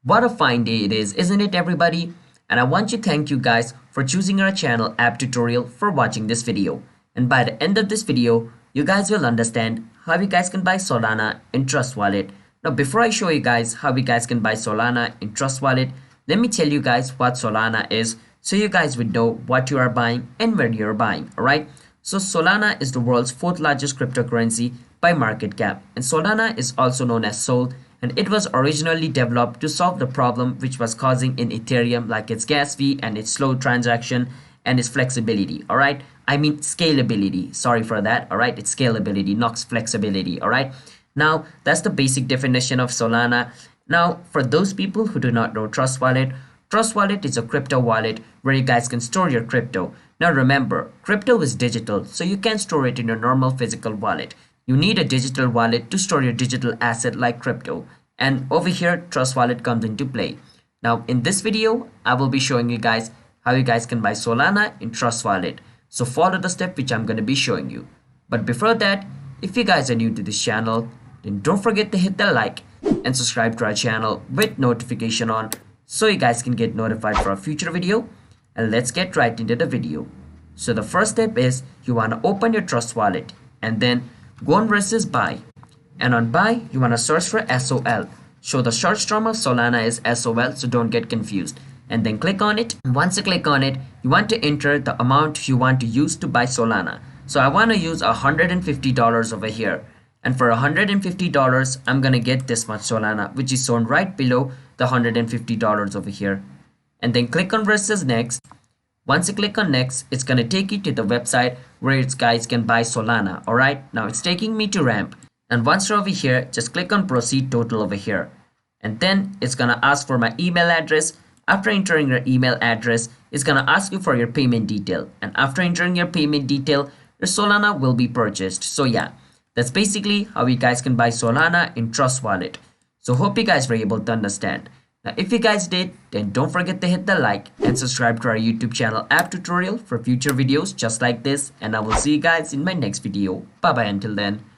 What a fine day it is, isn't it, everybody? And I want to thank you guys for choosing our channel app tutorial for watching this video. And by the end of this video, you guys will understand how you guys can buy Solana in Trust Wallet. Now, before I show you guys how you guys can buy Solana in Trust Wallet, let me tell you guys what Solana is so you guys would know what you are buying and where you're buying, alright? So Solana is the world's fourth largest cryptocurrency by market cap, and Solana is also known as Sol, and it was originally developed to solve the problem which was causing in Ethereum, like its gas fee and its slow transaction and its flexibility. All right, I mean scalability, sorry for that. All right, it's scalability, not flexibility. All right, now that's the basic definition of Solana. Now, for those people who do not know Trust Wallet, Trust Wallet is a crypto wallet where you guys can store your crypto. Now remember, crypto is digital, so you can't store it in your normal physical wallet. You need a digital wallet to store your digital asset like crypto. And over here, Trust Wallet comes into play. Now in this video, I will be showing you guys how you guys can buy Solana in Trust Wallet. So follow the step which I'm going to be showing you. But before that, if you guys are new to this channel, then don't forget to hit the like and subscribe to our channel with notification on so you guys can get notified for a future video. And let's get right into the video. So the first step is you want to open your Trust Wallet and then go on versus buy. And on buy, you want to search for SOL. So the short term of Solana is SOL, so don't get confused. And then click on it. Once you click on it, you want to enter the amount you want to use to buy Solana. So I want to use $150 over here. And for $150, I'm going to get this much Solana, which is shown right below the $150 over here. And then click on versus next. Once you click on next, it's going to take you to the website where you guys can buy Solana. Alright, now it's taking me to ramp. And once you're over here, just click on proceed total over here. And then it's going to ask for my email address. After entering your email address, it's going to ask you for your payment detail. And after entering your payment detail, your Solana will be purchased. So yeah, that's basically how you guys can buy Solana in Trust Wallet. So hope you guys were able to understand. Now if you guys did, then don't forget to hit the like and subscribe to our YouTube channel app tutorial for future videos just like this. And I will see you guys in my next video. Bye bye until then.